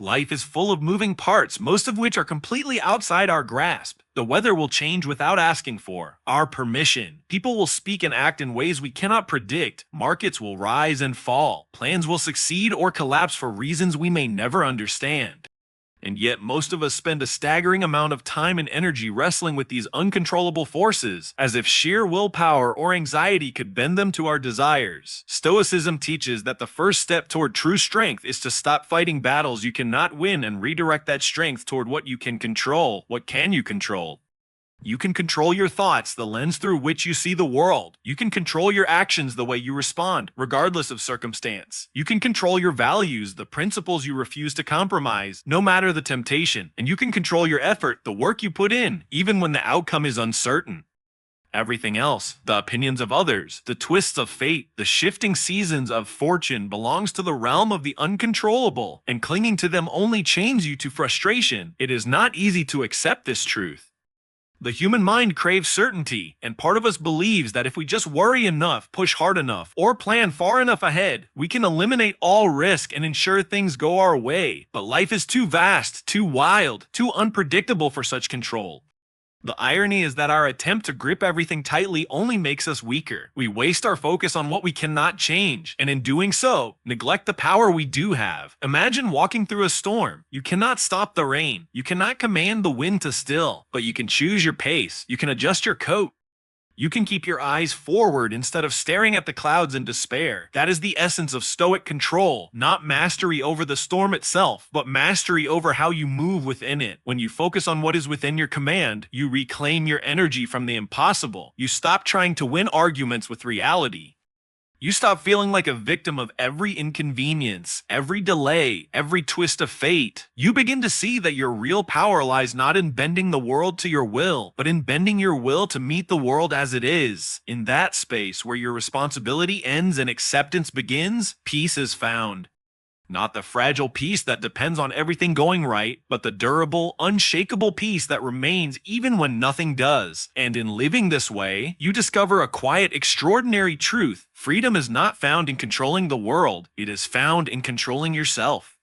Life is full of moving parts, most of which are completely outside our grasp. The weather will change without asking for our permission. People will speak and act in ways we cannot predict. Markets will rise and fall. Plans will succeed or collapse for reasons we may never understand. And yet, most of us spend a staggering amount of time and energy wrestling with these uncontrollable forces, as if sheer willpower or anxiety could bend them to our desires. Stoicism teaches that the first step toward true strength is to stop fighting battles you cannot win and redirect that strength toward what you can control. What can you control? You can control your thoughts, the lens through which you see the world. You can control your actions, the way you respond, regardless of circumstance. You can control your values, the principles you refuse to compromise, no matter the temptation. And you can control your effort, the work you put in, even when the outcome is uncertain. Everything else, the opinions of others, the twists of fate, the shifting seasons of fortune, belongs to the realm of the uncontrollable, and clinging to them only chains you to frustration. It is not easy to accept this truth. The human mind craves certainty, and part of us believes that if we just worry enough, push hard enough, or plan far enough ahead, we can eliminate all risk and ensure things go our way. But life is too vast, too wild, too unpredictable for such control. The irony is that our attempt to grip everything tightly only makes us weaker. We waste our focus on what we cannot change, and in doing so, neglect the power we do have. Imagine walking through a storm. You cannot stop the rain. You cannot command the wind to still, but you can choose your pace. You can adjust your coat. You can keep your eyes forward instead of staring at the clouds in despair. That is the essence of Stoic control, not mastery over the storm itself, but mastery over how you move within it. When you focus on what is within your command, you reclaim your energy from the impossible. You stop trying to win arguments with reality. You stop feeling like a victim of every inconvenience, every delay, every twist of fate. You begin to see that your real power lies not in bending the world to your will, but in bending your will to meet the world as it is. In that space where your responsibility ends and acceptance begins, peace is found. Not the fragile peace that depends on everything going right, but the durable, unshakable peace that remains even when nothing does. And in living this way, you discover a quiet, extraordinary truth. Freedom is not found in controlling the world, it is found in controlling yourself.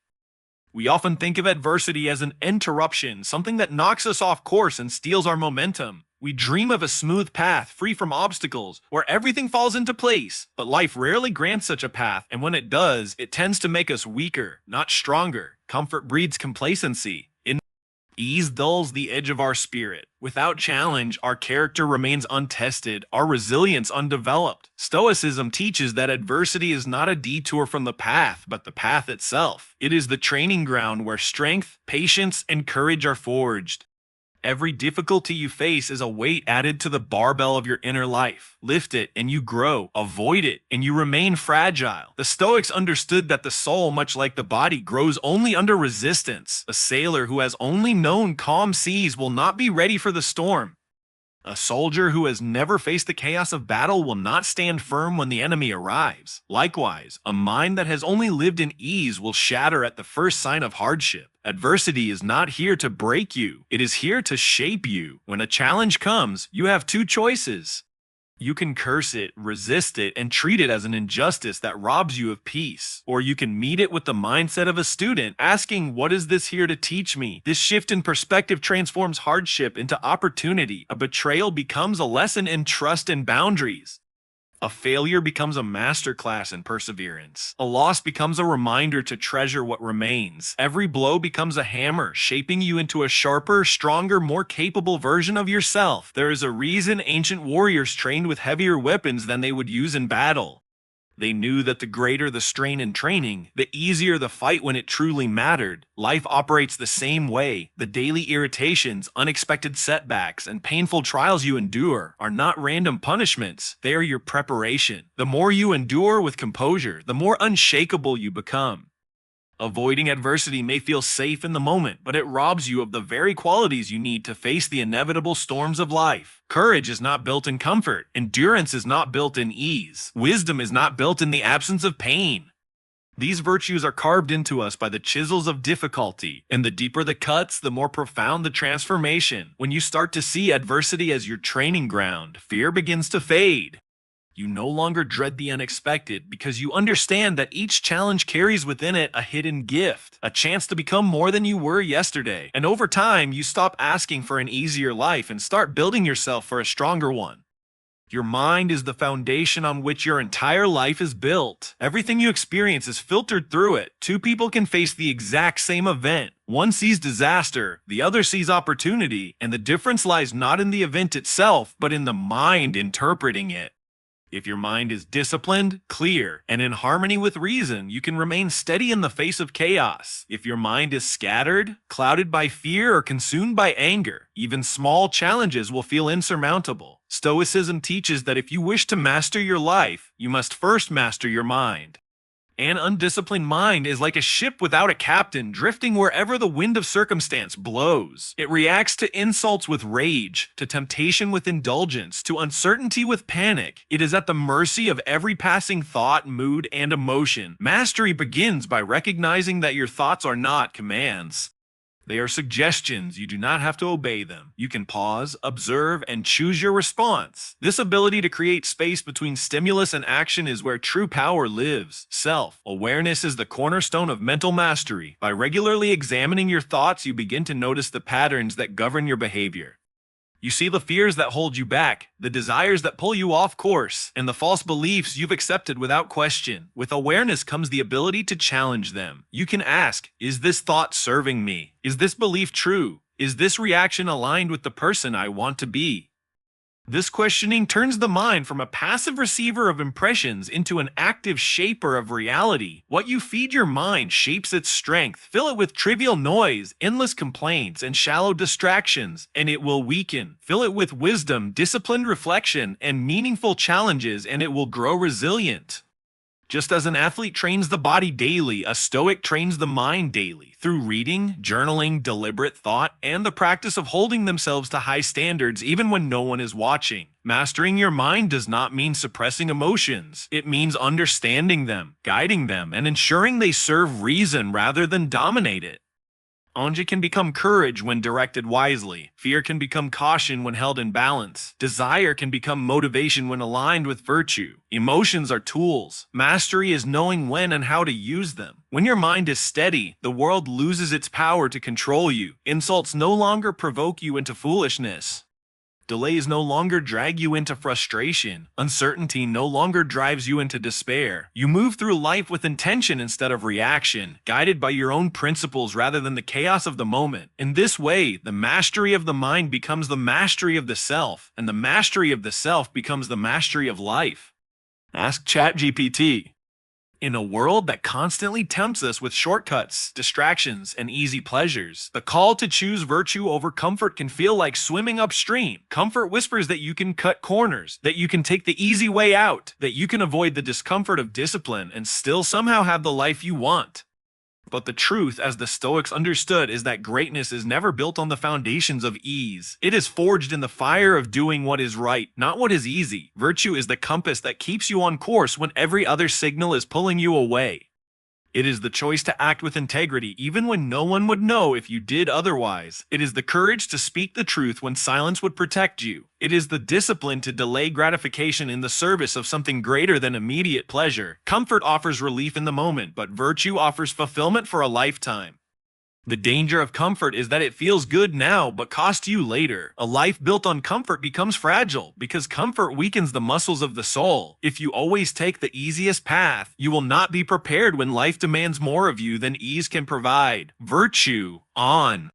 We often think of adversity as an interruption, something that knocks us off course and steals our momentum. We dream of a smooth path, free from obstacles, where everything falls into place. But life rarely grants such a path, and when it does, it tends to make us weaker, not stronger. Comfort breeds complacency. Ease dulls the edge of our spirit. Without challenge, our character remains untested, our resilience undeveloped. Stoicism teaches that adversity is not a detour from the path, but the path itself. It is the training ground where strength, patience, and courage are forged. Every difficulty you face is a weight added to the barbell of your inner life. Lift it and you grow. Avoid it and you remain fragile. The Stoics understood that the soul, much like the body, grows only under resistance. A sailor who has only known calm seas will not be ready for the storm. A soldier who has never faced the chaos of battle will not stand firm when the enemy arrives. Likewise, a mind that has only lived in ease will shatter at the first sign of hardship. Adversity is not here to break you, it is here to shape you. When a challenge comes, you have two choices. You can curse it, resist it, and treat it as an injustice that robs you of peace. Or you can meet it with the mindset of a student, asking, what is this here to teach me? This shift in perspective transforms hardship into opportunity. A betrayal becomes a lesson in trust and boundaries. A failure becomes a masterclass in perseverance. A loss becomes a reminder to treasure what remains. Every blow becomes a hammer, shaping you into a sharper, stronger, more capable version of yourself. There is a reason ancient warriors trained with heavier weapons than they would use in battle. They knew that the greater the strain in training, the easier the fight when it truly mattered. Life operates the same way. The daily irritations, unexpected setbacks, and painful trials you endure are not random punishments. They are your preparation. The more you endure with composure, the more unshakable you become. Avoiding adversity may feel safe in the moment, but it robs you of the very qualities you need to face the inevitable storms of life. Courage is not built in comfort. Endurance is not built in ease. Wisdom is not built in the absence of pain. These virtues are carved into us by the chisels of difficulty, and the deeper the cuts, the more profound the transformation. When you start to see adversity as your training ground, fear begins to fade. You no longer dread the unexpected because you understand that each challenge carries within it a hidden gift, a chance to become more than you were yesterday. And over time, you stop asking for an easier life and start building yourself for a stronger one. Your mind is the foundation on which your entire life is built. Everything you experience is filtered through it. Two people can face the exact same event. One sees disaster, the other sees opportunity, and the difference lies not in the event itself, but in the mind interpreting it. If your mind is disciplined, clear, and in harmony with reason, you can remain steady in the face of chaos. If your mind is scattered, clouded by fear, or consumed by anger, even small challenges will feel insurmountable. Stoicism teaches that if you wish to master your life, you must first master your mind. An undisciplined mind is like a ship without a captain, drifting wherever the wind of circumstance blows. It reacts to insults with rage, to temptation with indulgence, to uncertainty with panic. It is at the mercy of every passing thought, mood, and emotion. Mastery begins by recognizing that your thoughts are not commands. They are suggestions. You do not have to obey them. You can pause, observe, and choose your response. This ability to create space between stimulus and action is where true power lives. Self-awareness is the cornerstone of mental mastery. By regularly examining your thoughts, you begin to notice the patterns that govern your behavior. You see the fears that hold you back, the desires that pull you off course, and the false beliefs you've accepted without question. With awareness comes the ability to challenge them. You can ask, is this thought serving me? Is this belief true? Is this reaction aligned with the person I want to be? This questioning turns the mind from a passive receiver of impressions into an active shaper of reality. What you feed your mind shapes its strength. Fill it with trivial noise, endless complaints, and shallow distractions, and it will weaken. Fill it with wisdom, disciplined reflection, and meaningful challenges, and it will grow resilient. Just as an athlete trains the body daily, a Stoic trains the mind daily through reading, journaling, deliberate thought, and the practice of holding themselves to high standards even when no one is watching. Mastering your mind does not mean suppressing emotions. It means understanding them, guiding them, and ensuring they serve reason rather than dominate it. Anja can become courage when directed wisely. Fear can become caution when held in balance. Desire can become motivation when aligned with virtue. Emotions are tools. Mastery is knowing when and how to use them. When your mind is steady, the world loses its power to control you. Insults no longer provoke you into foolishness. Delays no longer drag you into frustration. Uncertainty no longer drives you into despair. You move through life with intention instead of reaction, guided by your own principles rather than the chaos of the moment. In this way, the mastery of the mind becomes the mastery of the self, and the mastery of the self becomes the mastery of life. Ask ChatGPT. In a world that constantly tempts us with shortcuts, distractions, and easy pleasures, the call to choose virtue over comfort can feel like swimming upstream. Comfort whispers that you can cut corners, that you can take the easy way out, that you can avoid the discomfort of discipline and still somehow have the life you want. But the truth, as the Stoics understood, is that greatness is never built on the foundations of ease. It is forged in the fire of doing what is right, not what is easy. Virtue is the compass that keeps you on course when every other signal is pulling you away. It is the choice to act with integrity even when no one would know if you did otherwise. It is the courage to speak the truth when silence would protect you. It is the discipline to delay gratification in the service of something greater than immediate pleasure. Comfort offers relief in the moment, but virtue offers fulfillment for a lifetime. The danger of comfort is that it feels good now but costs you later. A life built on comfort becomes fragile because comfort weakens the muscles of the soul. If you always take the easiest path, you will not be prepared when life demands more of you than ease can provide. Virtue, on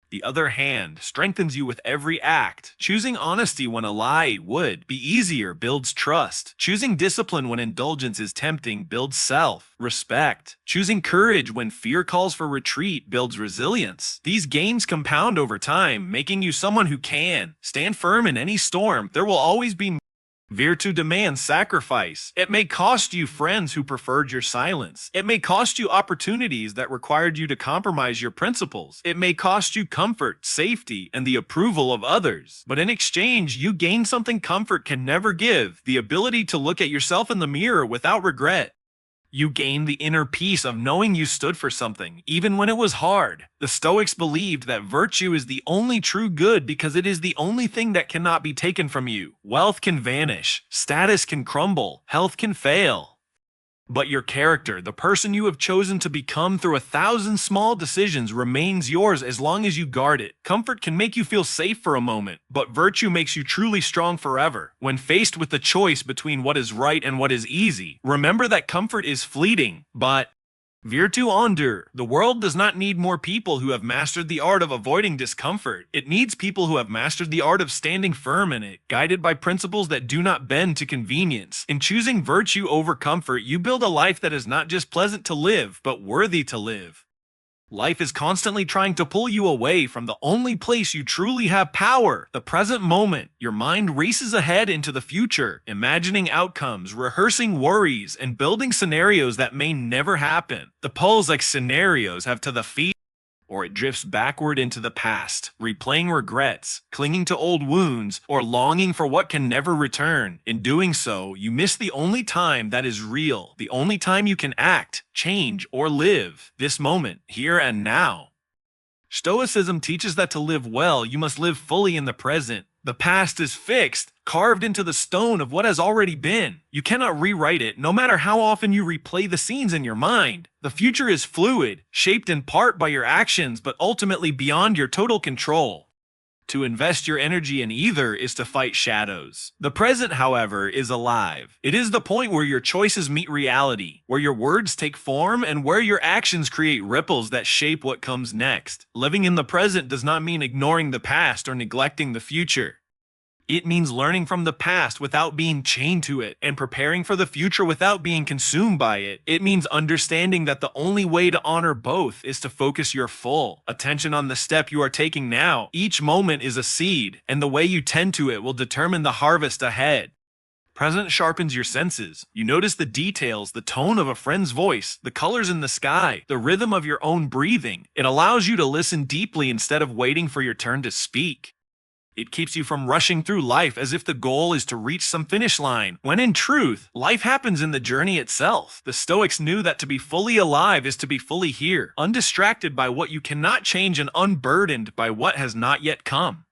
the other hand, strengthens you with every act. Choosing honesty when a lie would be easier builds trust. Choosing discipline when indulgence is tempting builds self-respect. Choosing courage when fear calls for retreat builds resilience. These gains compound over time, making you someone who can stand firm in any storm. There will always be virtue demands sacrifice. It may cost you friends who preferred your silence. It may cost you opportunities that required you to compromise your principles. It may cost you comfort, safety, and the approval of others. But in exchange, you gain something comfort can never give: the ability to look at yourself in the mirror without regret. You gain the inner peace of knowing you stood for something, even when it was hard. The Stoics believed that virtue is the only true good because it is the only thing that cannot be taken from you. Wealth can vanish, status can crumble, health can fail. But your character, the person you have chosen to become through 1,000 small decisions, remains yours as long as you guard it. Comfort can make you feel safe for a moment, but virtue makes you truly strong forever. When faced with the choice between what is right and what is easy, remember that comfort is fleeting, but virtu endure. The world does not need more people who have mastered the art of avoiding discomfort. It needs people who have mastered the art of standing firm in it, guided by principles that do not bend to convenience. In choosing virtue over comfort, you build a life that is not just pleasant to live, but worthy to live. Life is constantly trying to pull you away from the only place you truly have power, the present moment. Your mind races ahead into the future, imagining outcomes, rehearsing worries, and building scenarios that may never happen. The poles like scenarios have to the feet, or it drifts backward into the past, replaying regrets, clinging to old wounds, or longing for what can never return. In doing so, you miss the only time that is real, the only time you can act, change, or live. This moment, here and now. Stoicism teaches that to live well, you must live fully in the present. The past is fixed, carved into the stone of what has already been. You cannot rewrite it, no matter how often you replay the scenes in your mind. The future is fluid, shaped in part by your actions, but ultimately beyond your total control. To invest your energy in either is to fight shadows. The present, however, is alive. It is the point where your choices meet reality, where your words take form, and where your actions create ripples that shape what comes next. Living in the present does not mean ignoring the past or neglecting the future. It means learning from the past without being chained to it, and preparing for the future without being consumed by it. It means understanding that the only way to honor both is to focus your full attention on the step you are taking now. Each moment is a seed, and the way you tend to it will determine the harvest ahead. Present sharpens your senses. You notice the details, the tone of a friend's voice, the colors in the sky, the rhythm of your own breathing. It allows you to listen deeply instead of waiting for your turn to speak. It keeps you from rushing through life as if the goal is to reach some finish line, when in truth, life happens in the journey itself. The Stoics knew that to be fully alive is to be fully here, undistracted by what you cannot change and unburdened by what has not yet come.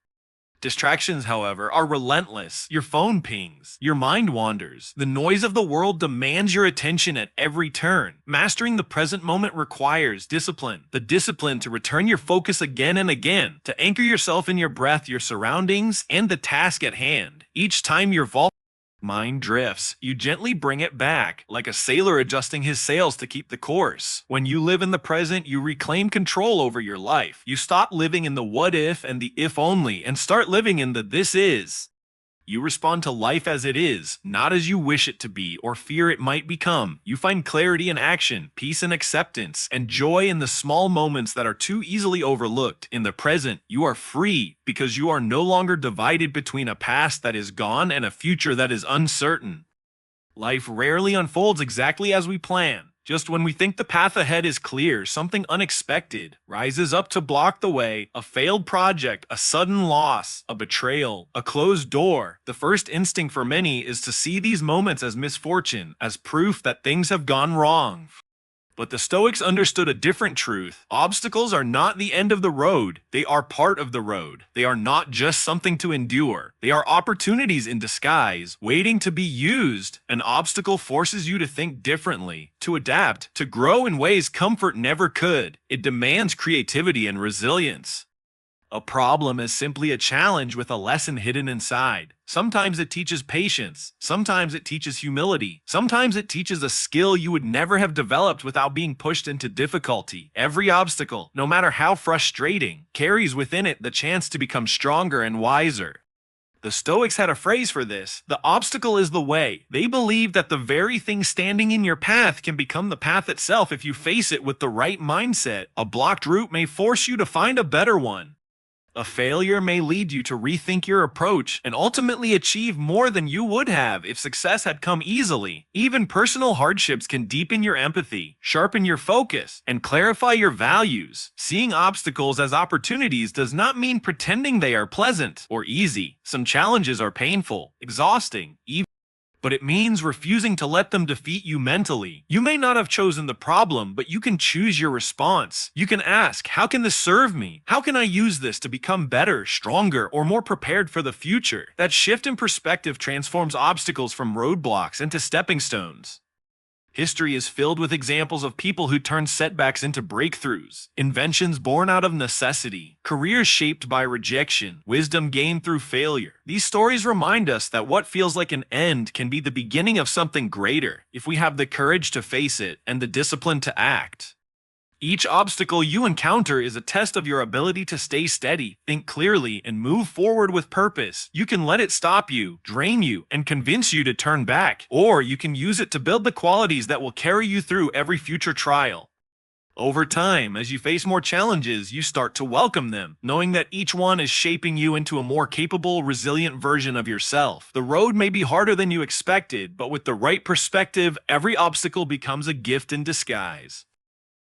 Distractions, however, are relentless. Your phone pings, your mind wanders. The noise of the world demands your attention at every turn. Mastering the present moment requires discipline. The discipline to return your focus again and again, to anchor yourself in your breath, your surroundings, and the task at hand. Each time your mind drifts, you gently bring it back, like a sailor adjusting his sails to keep the course. When you live in the present, you reclaim control over your life. You stop living in the what if and the if only, and start living in the this is. You respond to life as it is, not as you wish it to be or fear it might become. You find clarity in action, peace in acceptance, and joy in the small moments that are too easily overlooked. In the present, you are free because you are no longer divided between a past that is gone and a future that is uncertain. Life rarely unfolds exactly as we plan. Just when we think the path ahead is clear, something unexpected rises up to block the way. A failed project, a sudden loss, a betrayal, a closed door. The first instinct for many is to see these moments as misfortune, as proof that things have gone wrong. But the Stoics understood a different truth. Obstacles are not the end of the road. They are part of the road. They are not just something to endure. They are opportunities in disguise, waiting to be used. An obstacle forces you to think differently, to adapt, to grow in ways comfort never could. It demands creativity and resilience. A problem is simply a challenge with a lesson hidden inside. Sometimes it teaches patience. Sometimes it teaches humility. Sometimes it teaches a skill you would never have developed without being pushed into difficulty. Every obstacle, no matter how frustrating, carries within it the chance to become stronger and wiser. The Stoics had a phrase for this: the obstacle is the way. They believed that the very thing standing in your path can become the path itself if you face it with the right mindset. A blocked route may force you to find a better one. A failure may lead you to rethink your approach and ultimately achieve more than you would have if success had come easily. Even personal hardships can deepen your empathy, sharpen your focus, and clarify your values. Seeing obstacles as opportunities does not mean pretending they are pleasant or easy. Some challenges are painful, exhausting, even but it means refusing to let them defeat you mentally. You may not have chosen the problem, but you can choose your response. You can ask, how can this serve me? How can I use this to become better, stronger, or more prepared for the future? That shift in perspective transforms obstacles from roadblocks into stepping stones. History is filled with examples of people who turned setbacks into breakthroughs, inventions born out of necessity, careers shaped by rejection, wisdom gained through failure. These stories remind us that what feels like an end can be the beginning of something greater if we have the courage to face it and the discipline to act. Each obstacle you encounter is a test of your ability to stay steady, think clearly, and move forward with purpose. You can let it stop you, drain you, and convince you to turn back, or you can use it to build the qualities that will carry you through every future trial. Over time, as you face more challenges, you start to welcome them, knowing that each one is shaping you into a more capable, resilient version of yourself. The road may be harder than you expected, but with the right perspective, every obstacle becomes a gift in disguise.